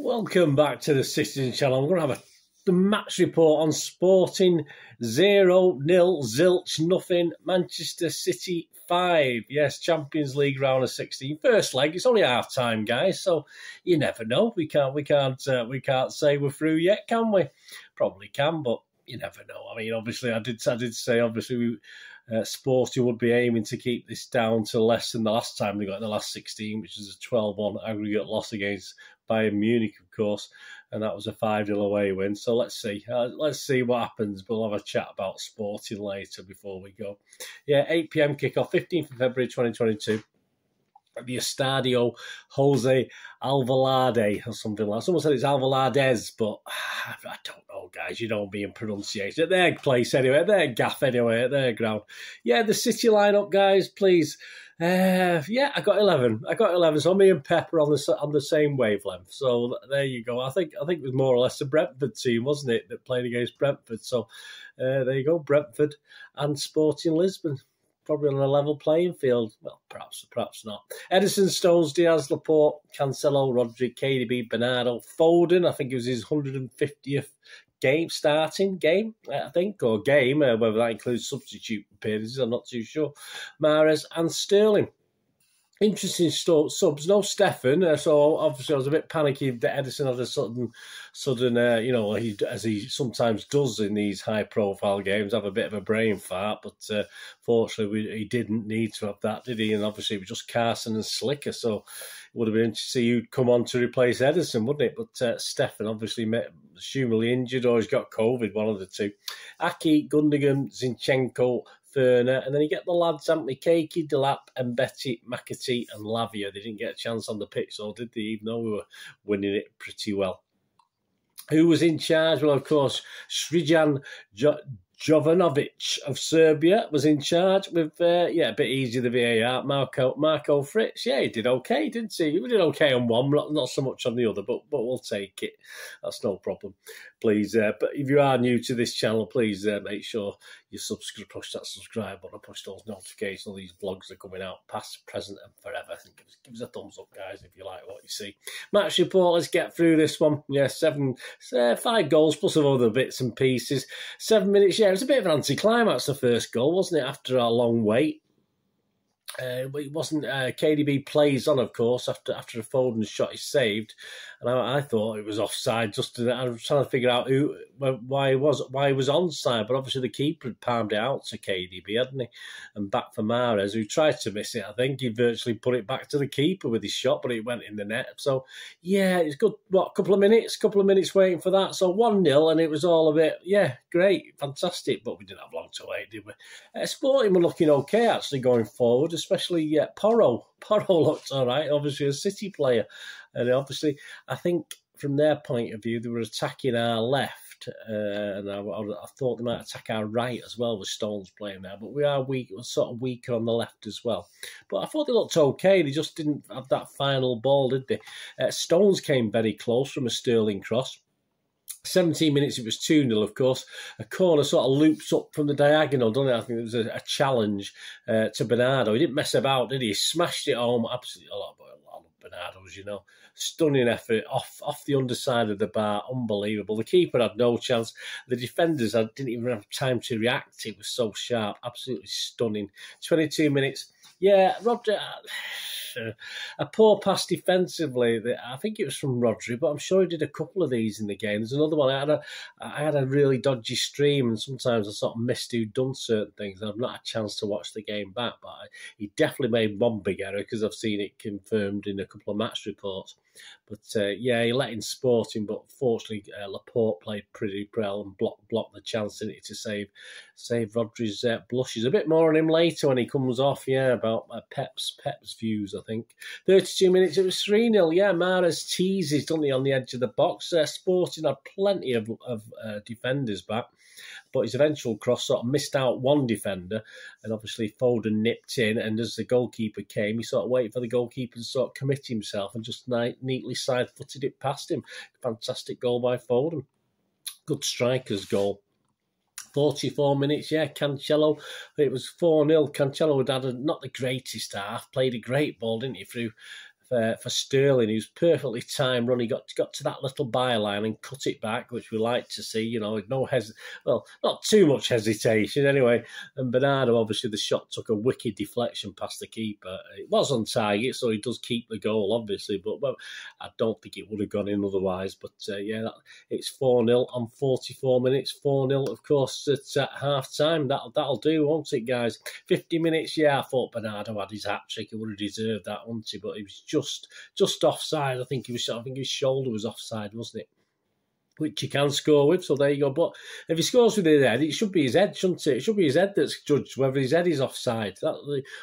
Welcome back to the Citizen Channel. I'm going to have the match report on Sporting 0-0, zilch, nothing. Manchester City 5. Yes, Champions League round of 16. First leg. It's only half time, guys. So you never know. We can't say we're through yet, can we? Probably can, but you never know. I mean, obviously, I did say obviously Sporting would be aiming to keep this down to less than the last time they got in the last 16, which is a 12-1 aggregate loss against Bayern Munich, of course, and that was a 5-0 away win. So let's see. Let's see what happens. We'll have a chat about Sporting later before we go. Yeah, 8 p.m. kickoff, 15th of February 2022. At the Estadio Jose Alvalade or something like that. Someone said it's Alvalades, but I don't know, guys. You don't be in pronunciation. At their place anyway, at their gaff anyway, at their ground. Yeah, the City lineup, guys, please. Yeah, I got 11. So me and Pep are on the same wavelength. So there you go. I think it was more or less the Brentford team, wasn't it, that played against Brentford. So there you go, Brentford and Sporting Lisbon. Probably on a level playing field. Well, perhaps not. Edison, Stones, Diaz, Laporte, Cancelo, Rodri, KDB, Bernardo, Foden. I think it was his 150th starting game, I think, or game, whether that includes substitute appearances, I'm not too sure. Mahrez and Sterling. Interesting subs. No Stefan, so obviously I was a bit panicky that Edison had a sudden, as he sometimes does in these high-profile games, have a bit of a brain fart. But fortunately, he didn't need to have that, did he? And obviously, it was just Carson and Slicker, so it would have been interesting to see who'd come on to replace Edison, wouldn't it? But Stefan obviously assumably injured or he's got COVID, one of the two. Aki, Gundogan, Zinchenko, Ferner, and then you get the lads, Anthony Keiki, Delap, Mbeti, McAtee and Lavia. They didn't get a chance on the pitch, or did they, even though we were winning it pretty well. Who was in charge? Well, of course, Srijan Jovanovic of Serbia was in charge with, a bit easier the VAR. Marco Fritz, yeah, he did okay, didn't he? He did okay on one, not so much on the other, but we'll take it. That's no problem. Please, but if you are new to this channel, please make sure you push that subscribe button, push those notifications. All these vlogs are coming out, past, present, and forever. Give us a thumbs up, guys, if you like what you see. Match report, let's get through this one. Yeah, 5 goals plus of other bits and pieces. 7 minutes, yeah, it was a bit of an anticlimax, the first goal, wasn't it, after a long wait. But it wasn't. KDB plays on, of course, after the Foden shot is saved, and I thought it was offside. I was trying to figure out why he was onside, but obviously the keeper had palmed it out to KDB, hadn't he? And back for Mahrez, who tried to miss it. I think he virtually put it back to the keeper with his shot, but it went in the net. So yeah, it's good. What, a couple of minutes waiting for that. So 1-0, and it was all a bit, yeah, great, fantastic. But we didn't have long to wait, did we? Sporting were looking okay actually going forward. Especially Porro. Porro looked all right, obviously a City player. And obviously, I think from their point of view, they were attacking our left. And I thought they might attack our right as well with Stones playing there. But we are weak, sort of weaker on the left as well. But I thought they looked okay. They just didn't have that final ball, did they? Stones came very close from a Sterling cross. 17 minutes, it was 2-0, of course. A corner sort of loops up from the diagonal, doesn't it? I think it was a challenge to Bernardo. He didn't mess about, did he? He smashed it home. Absolutely, a lot of Bernardo's, you know. Stunning effort off the underside of the bar. Unbelievable. The keeper had no chance. The defenders didn't even have time to react. It was so sharp. Absolutely stunning. 22 minutes. Yeah, Rodri... a poor pass defensively. I think it was from Rodri, but I'm sure he did a couple of these in the game. There's another one. I had a really dodgy stream, and sometimes I sort of missed who'd done certain things. I've not had a chance to watch the game back, but he definitely made one big error because I've seen it confirmed in a couple of match reports. But yeah, he let in Sporting, but fortunately Laporte played pretty well and blocked the chance, didn't he, to save Rodri's blushes. A bit more on him later when he comes off, yeah, about Pep's views, I think. 32 minutes, it was 3-0, yeah, Mahrez teases, doesn't he, on the edge of the box. Sporting had plenty of defenders back, but his eventual cross sort of missed out one defender, and obviously Foden nipped in, and as the goalkeeper came, he sort of waited for the goalkeeper to sort of commit himself and just neatly side-footed it past him. Fantastic goal by Foden. Good striker's goal. 44 minutes, yeah, Cancelo. It was 4-0. Cancelo had not the greatest half, played a great ball, didn't he, through for Sterling. He was perfectly timed run. He got to that little byline and cut it back, which we like to see. You know, well, not too much hesitation anyway. And Bernardo, obviously, the shot took a wicked deflection past the keeper. It was on target, so he does keep the goal, obviously. But well, I don't think it would have gone in otherwise. But yeah, it's 4-0 on 44 minutes. 4-0, of course, at half time. That'll do, won't it, guys? 50 minutes. Yeah, I thought Bernardo had his hat trick. He would have deserved that, wouldn't he? But he was just offside. I think his shoulder was offside, wasn't it? Which he can score with, so there you go. But if he scores with his head, it should be his head, shouldn't it? It should be his head that's judged whether his head is offside,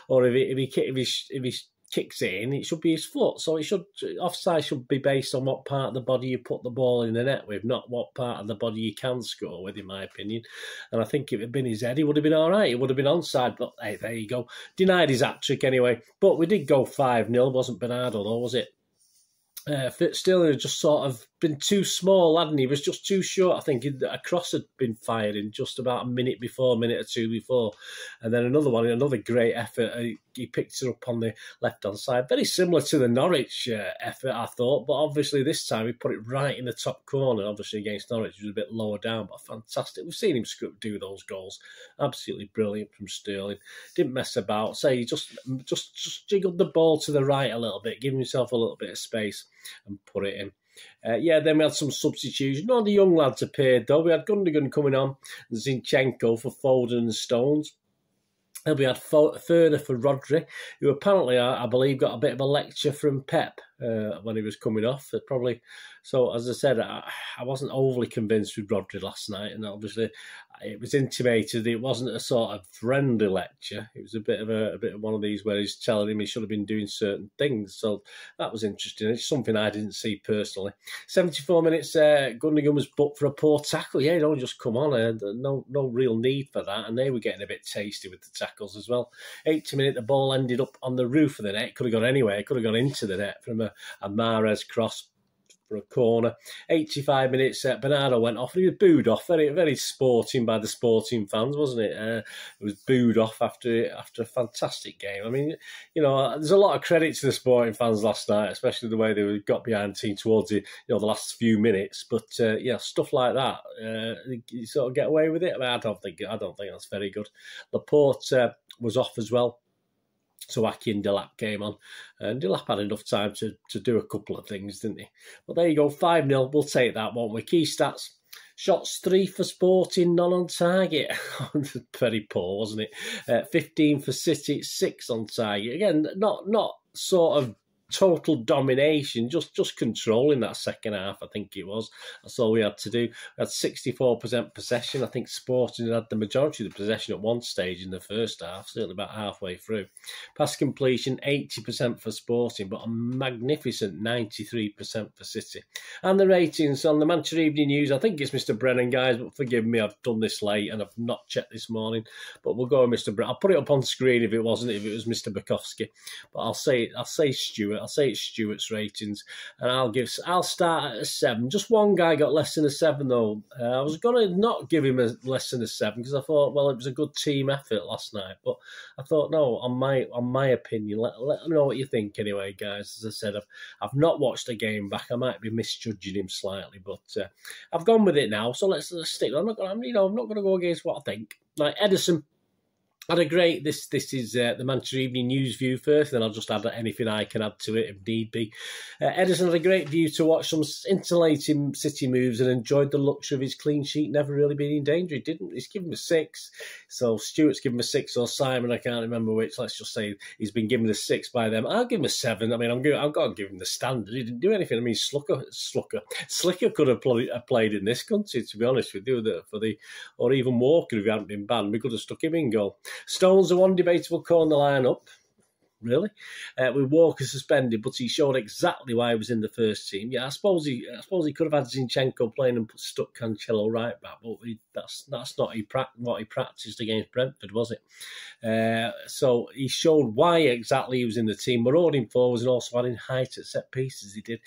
or if he kicks it in, it should be his foot. So offside should be based on what part of the body you put the ball in the net with, not what part of the body you can score with, in my opinion. And I think if it had been his head, he would have been all right. It would have been onside, but hey, there you go. Denied his hat-trick anyway. But we did go 5-0, wasn't Bernardo, though, was it? Sterling had just sort of been too small, hadn't he? He was just too short. I think a cross had been fired in just about a minute or two before. And then another great effort. He picked it up on the left-hand side. Very similar to the Norwich effort, I thought. But obviously this time he put it right in the top corner. Obviously against Norwich, it was a bit lower down, but fantastic. We've seen him do those goals. Absolutely brilliant from Sterling. Didn't mess about. Say he just jiggled the ball to the right a little bit, giving himself a little bit of space and put it in. Then we had some substitutions. None of the young lads appeared, though. We had Gundogan coming on, Zinchenko for Foden and Stones. And we had Furner for Rodri, who apparently, I believe, got a bit of a lecture from Pep when he was coming off. Probably. So, as I said, I wasn't overly convinced with Rodri last night, and obviously it was intimated it wasn't a sort of friendly lecture. It was a bit of one of these where he's telling him he should have been doing certain things. So that was interesting. It's something I didn't see personally. 74 minutes, Gundogan was booked for a poor tackle. Yeah, don't just come on. No real need for that. And they were getting a bit tasty with the tackles as well. 80 minutes, the ball ended up on the roof of the net. It could have gone anywhere. It could have gone into the net from a Mahrez cross for a corner. 85 minutes, Bernardo went off. He was booed off. Very, very sporting by the sporting fans, wasn't it? It was booed off after a fantastic game. I mean, you know, there's a lot of credit to the sporting fans last night, especially the way they got behind the team towards the last few minutes. But yeah, stuff like that, you sort of get away with it. I mean, I don't think that's very good. Laporte was off as well. So Aki and Delap came on. And Delap had enough time to do a couple of things, didn't he? But there you go, 5-0. We'll take that, won't we? Key stats. Shots 3 for Sporting, none on target. Very poor, wasn't it? 15 for City, 6 on target. Again, not sort of total domination, just controlling that second half, I think it was. That's all we had to do. We had 64% possession. I think Sporting had the majority of the possession at one stage in the first half, certainly about halfway through. Pass completion, 80% for Sporting, but a magnificent 93% for City. And the ratings on the Manchester Evening News, I think it's Mr. Brennan, guys, but forgive me, I've done this late and I've not checked this morning, but we'll go with Mr. Brennan. I'll put it up on screen if it was Mr. Bukowski, but I'll say Stuart. I'll say it's Stuart's ratings, and I'll start at a 7. Just one guy got less than a 7 though. I was going to not give him a less than a 7 because I thought, well, it was a good team effort last night. But I thought, no, on my opinion, let me know what you think anyway, guys. As I said, I've not watched the game back. I might be misjudging him slightly, but I've gone with it now. So let's stick. I'm not going to go against what I think. Like Edison had a great, this is the Manchester Evening News view first, then I'll just add anything I can add to it if need be. Edison had a great view to watch some scintillating City moves and enjoyed the luxury of his clean sheet, never really being in danger. He didn't. He's given him a 6. So Stuart's given him a 6, or Simon, I can't remember which. Let's just say he's been given a 6 by them. I'll give him a 7. I mean, I've got to give him the standard. He didn't do anything. I mean, Slicker could have played in this country, to be honest with you, or even Walker if he hadn't been banned. We could have stuck him in goal. Stones, the one debatable corner line-up, really, with Walker suspended, but he showed exactly why he was in the first team. Yeah, I suppose he could have had Zinchenko playing and stuck Cancelo right back, but that's not what he practised against Brentford, was it? So he showed why exactly he was in the team, marauding forwards and also adding height at set pieces. He did.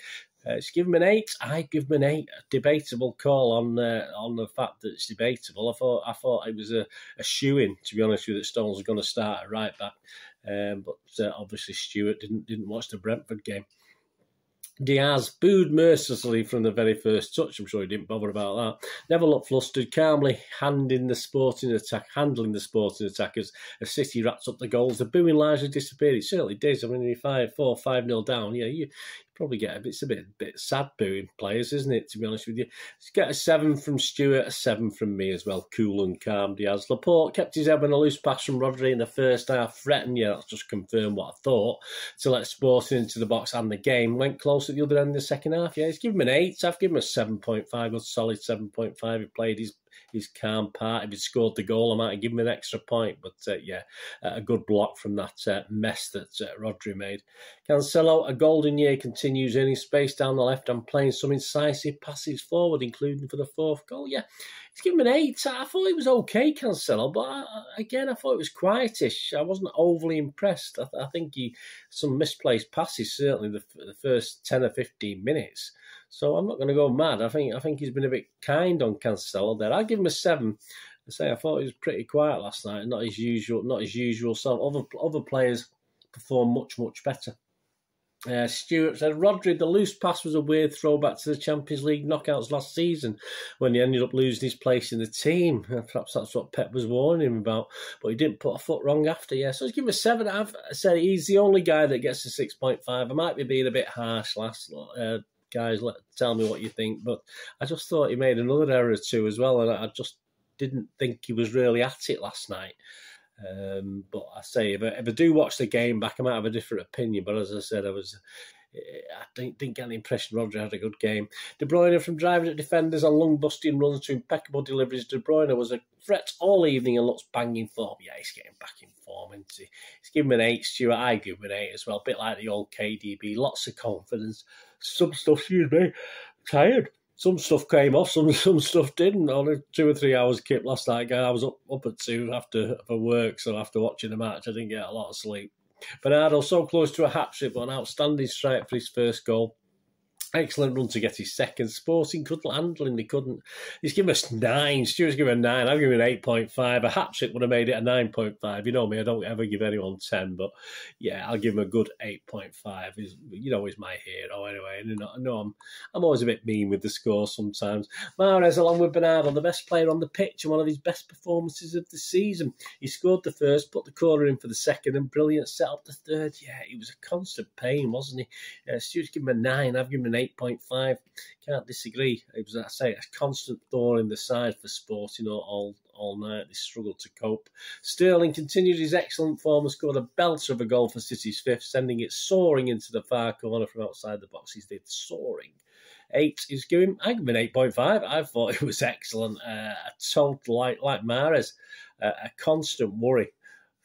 Just give him an 8. I give him an 8. A debatable call on the fact that it's debatable. I thought it was a shoo-in, to be honest with you, that Stones was going to start at right back. but obviously Stuart didn't watch the Brentford game. Diaz booed mercilessly from the very first touch. I'm sure he didn't bother about that. Never looked flustered, calmly handling the sporting attack as City wrapped up the goals. The booing largely disappeared. It certainly did. I mean, you're 5-0 down. Yeah, you probably get it's a bit sad booing players, isn't it, to be honest with you? Let's get a 7 from Stuart, a 7 from me as well. Cool and calm, Diaz. Laporte kept his head when a loose pass from Rodri in the first half threatened. Yeah, that's just confirmed what I thought. To let Sporting into the box and the game. Went close at the other end in the second half. Yeah, he's given him an 8. I've given him a 7.5, a solid 7.5. He played his calm part. If he'd scored the goal, I might have given him an extra point. But a good block from that mess that Rodri made. Cancelo, a golden year continues, earning space down the left and playing some incisive passes forward, including for the 4th goal. Yeah, he's given him an 8. I thought it was okay, Cancelo, but I thought it was quietish. I wasn't overly impressed. I think some misplaced passes, certainly the first 10 or 15 minutes. So I'm not going to go mad. I think he's been a bit kind on Cancelo there. I'll give him a 7. I thought he was pretty quiet last night. Not his usual self. Other players perform much better. Stuart said, Rodri, the loose pass was a weird throwback to the Champions League knockouts last season when he ended up losing his place in the team. Perhaps that's what Pep was warning him about, but he didn't put a foot wrong after. Yeah, so let's give him a 7. I've said he's the only guy that gets a 6.5. I might be being a bit harsh guys, tell me what you think. But I just thought he made another error or two as well, and I just didn't think he was really at it last night. But I say, if I do watch the game back, I might have a different opinion. But as I said, I didn't get the impression Rodri had a good game. De Bruyne, from driving at defenders on long busting runs to impeccable deliveries. De Bruyne was a threat all evening and looks banging form. Yeah, he's getting back in form, isn't he? He's given him an 8, Stuart. I give him an 8 as well. A bit like the old KDB. Lots of confidence. Some stuff, tired. Some stuff came off, some stuff didn't. Only 2 or 3 hours kip last night. I was up at 2 for work, so after watching the match, I didn't get a lot of sleep. Bernardo, so close to a hat-trick, but an outstanding strike for his first goal. Excellent run to get his second. Sporting couldn't handle him. They couldn't. He's given us 9. Stuart's given a 9. I've given an 8.5. A hat-trick would have made it a 9.5. You know me, I don't ever give anyone 10. But, yeah, I'll give him a good 8.5. He's my hero anyway. And I'm always a bit mean with the score sometimes. Mahrez, along with Bernardo, the best player on the pitch and one of his best performances of the season. He scored the first, put the corner in for the second, and brilliant set up the third. Yeah, he was a constant pain, wasn't he? Stuart's given him a 9. I've given him an 8.5. Can't disagree. It was, a constant thorn in the side for Sporting all night. They struggled to cope. Sterling continued his excellent form and scored a belter of a goal for City's 5th, sending it soaring into the far corner from outside the box. He did soaring. 8 is giving. I give him an 8.5. I thought it was excellent. A total, like Mahrez, a constant worry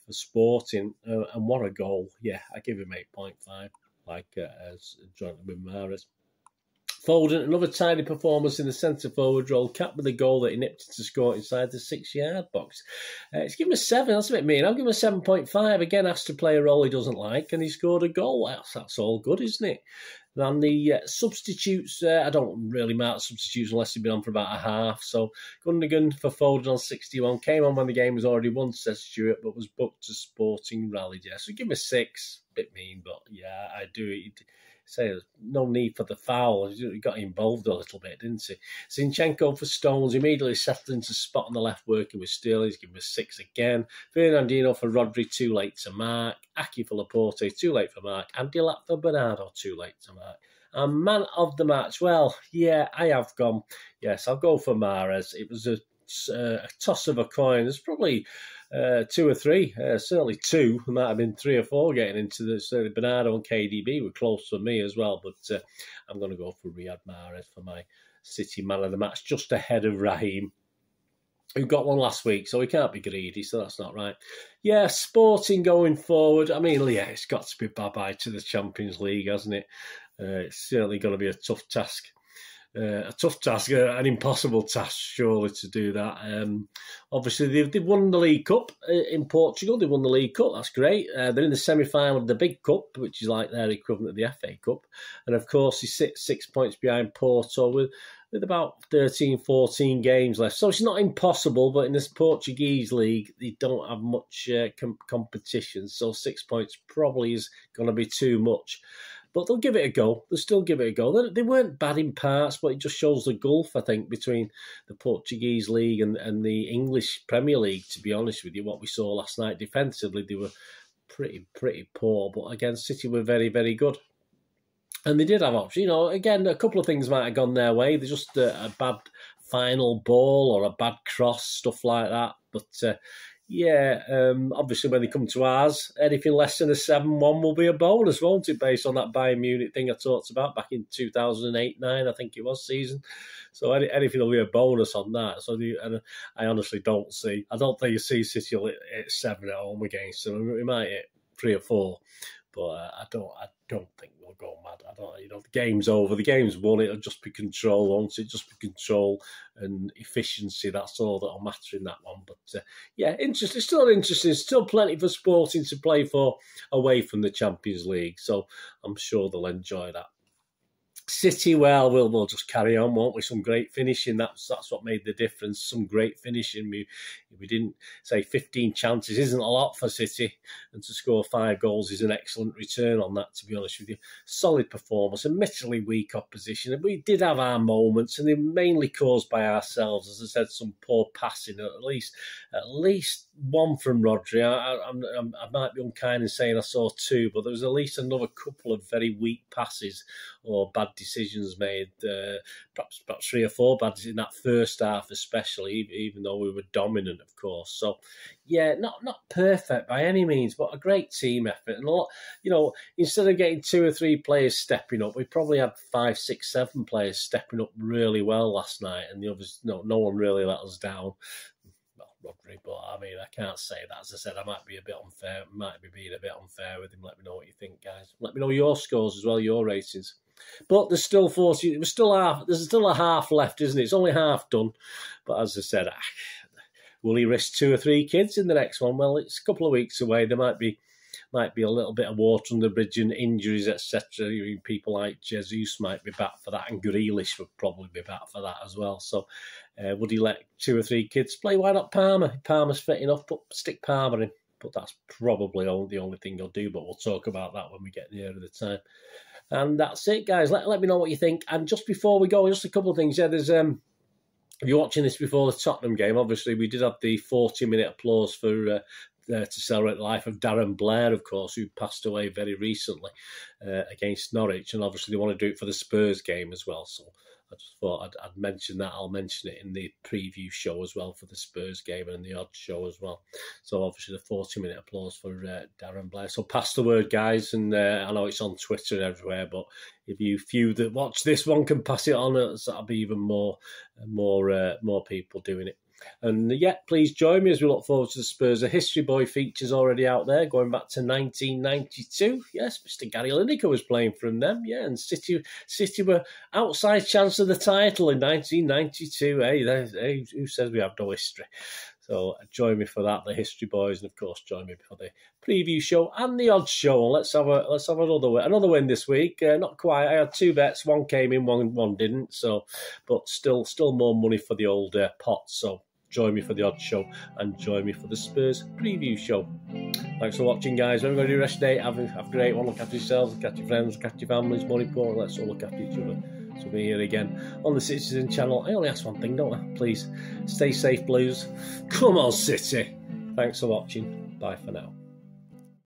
for Sporting, and what a goal. Yeah, I give him 8.5, as jointly with Mahrez. Foden, another tidy performance in the centre-forward role, capped with a goal that he nipped to score inside the 6-yard box. It's given a 7, that's a bit mean. I'll give him a 7.5. Again, asked to play a role he doesn't like, and he scored a goal. That's all good, isn't it? And the substitutes, I don't really mark substitutes unless they've been on for about a half. So Gundogan for Foden on 61. Came on when the game was already won, says Stuart, but was booked to Sporting rallied. Yeah, so give him a 6. Bit mean, but yeah, I do it. Say there's no need for the foul. He got involved a little bit, didn't he? Zinchenko for Stones, immediately settled into spot on the left, working with Sterling. He's given a 6 again. Fernandinho for Rodri, too late to mark. Aki for Laporte, too late for mark. And Delap for Bernardo, too late to mark. And man of the match, well, yeah, I have gone. Yes, I'll go for Mahrez. It was a toss of a coin. There's probably 2 or 3, certainly 2. There might have been 3 or 4 getting into the. Certainly Bernardo and KDB were close for me as well, but I'm going to go for Riyad Mahrez for my City man of the match, just ahead of Raheem, who got one last week, so he can't be greedy, so that's not right. Yeah, Sporting going forward. I mean, yeah, it's got to be bye-bye to the Champions League, hasn't it? It's certainly going to be a tough task a tough task, an impossible task, surely, to do that. Obviously, they've won the League Cup in Portugal. They won the League Cup. That's great. They're in the semi-final of the Big Cup, which is like their equivalent of the FA Cup. And, of course, they sit 6 points behind Porto with about 13, 14 games left. So it's not impossible, but in this Portuguese league, they don't have much competition. So 6 points probably is going to be too much. But they'll give it a go. They'll still give it a go. They weren't bad in parts, but it just shows the gulf, I think, between the Portuguese league and the English Premier League, to be honest with you. What we saw last night defensively, they were pretty poor. But again, City were very, very good. And they did have options. You know, again, a couple of things might have gone their way. They're just a bad final ball or a bad cross, stuff like that. But obviously when they come to ours, anything less than a 7-1 will be a bonus, won't it, based on that Bayern Munich thing I talked about back in 2008-9, I think it was, season. So anything will be a bonus on that. So and I honestly don't think you see City will hit 7 at home against them. We might hit 3 or 4, but I don't think they'll go mad. The game's over. The game's won. It'll just be control, won't it? Just be control and efficiency. That's all that'll matter in that one. But interesting. Still interesting. Still plenty for Sporting to play for away from the Champions League. So I'm sure they'll enjoy that. City, well, we'll just carry on, won't we? Some great finishing. That's what made the difference. Some great finishing. We didn't say 15 chances isn't a lot for City, and to score 5 goals is an excellent return on that, to be honest with you. Solid performance, admittedly weak opposition. We did have our moments, and they're mainly caused by ourselves. As I said, some poor passing, at least one from Rodri. I might be unkind in saying I saw 2, but there was at least another couple of very weak passes or bad decisions made. Perhaps 3 or 4 bad decisions in that first half, especially, even though we were dominant, of course. So, not perfect by any means, but a great team effort. And instead of getting 2 or 3 players stepping up, we probably had 5, 6, 7 players stepping up really well last night, and the others, no one really let us down. Rodri, but I mean, I can't say that. As I said, I might be a bit unfair. Might be being a bit unfair with him. Let me know what you think, guys. Let me know your scores as well, your ratings. But there's still 40. There's still a half left, isn't it? It's only half done. But as I said, will he risk 2 or 3 kids in the next one? Well, it's a couple of weeks away. There might be a little bit of water on the bridge and injuries, etc. People like Jesus might be back for that, and Grealish would probably be back for that as well. So would he let 2 or 3 kids play? Why not Palmer? Palmer's fit enough, but stick Palmer in. But that's probably the only thing he'll do, but we'll talk about that when we get nearer the time. And that's it, guys. Let me know what you think. And just before we go, just a couple of things. There's if you're watching this before the Tottenham game, obviously we did have the 40-minute applause for to celebrate the life of Darren Blair, of course, who passed away very recently against Norwich. And obviously they want to do it for the Spurs game as well. So I just thought I'd mention that. I'll mention it in the preview show as well for the Spurs game and the odd show as well. So obviously the 40-minute applause for Darren Blair. So pass the word, guys. And I know it's on Twitter and everywhere, but if you few that watch this one can pass it on, that'll be even more people doing it. And please join me as we look forward to the Spurs. The History Boy feature's already out there, going back to 1992. Yes, Mr. Gary Lineker was playing from them. Yeah, and City were outside chance of the title in 1992. Hey, who says we have no history? So join me for that, the History Boys, and of course join me for the preview show and the odds show. And let's have another win this week. Not quite. I had 2 bets. One came in, one didn't. So, but still more money for the old pot. So join me for the odds show and join me for the Spurs preview show. Thanks for watching, guys. Everybody, rest of the day. Have a great one. Look after yourselves. Look after your friends. Look after your families. More important, let's all look after each other. So we're here again on the Citizen channel. I only ask one thing, don't I? Please stay safe, Blues. Come on, City. Thanks for watching. Bye for now.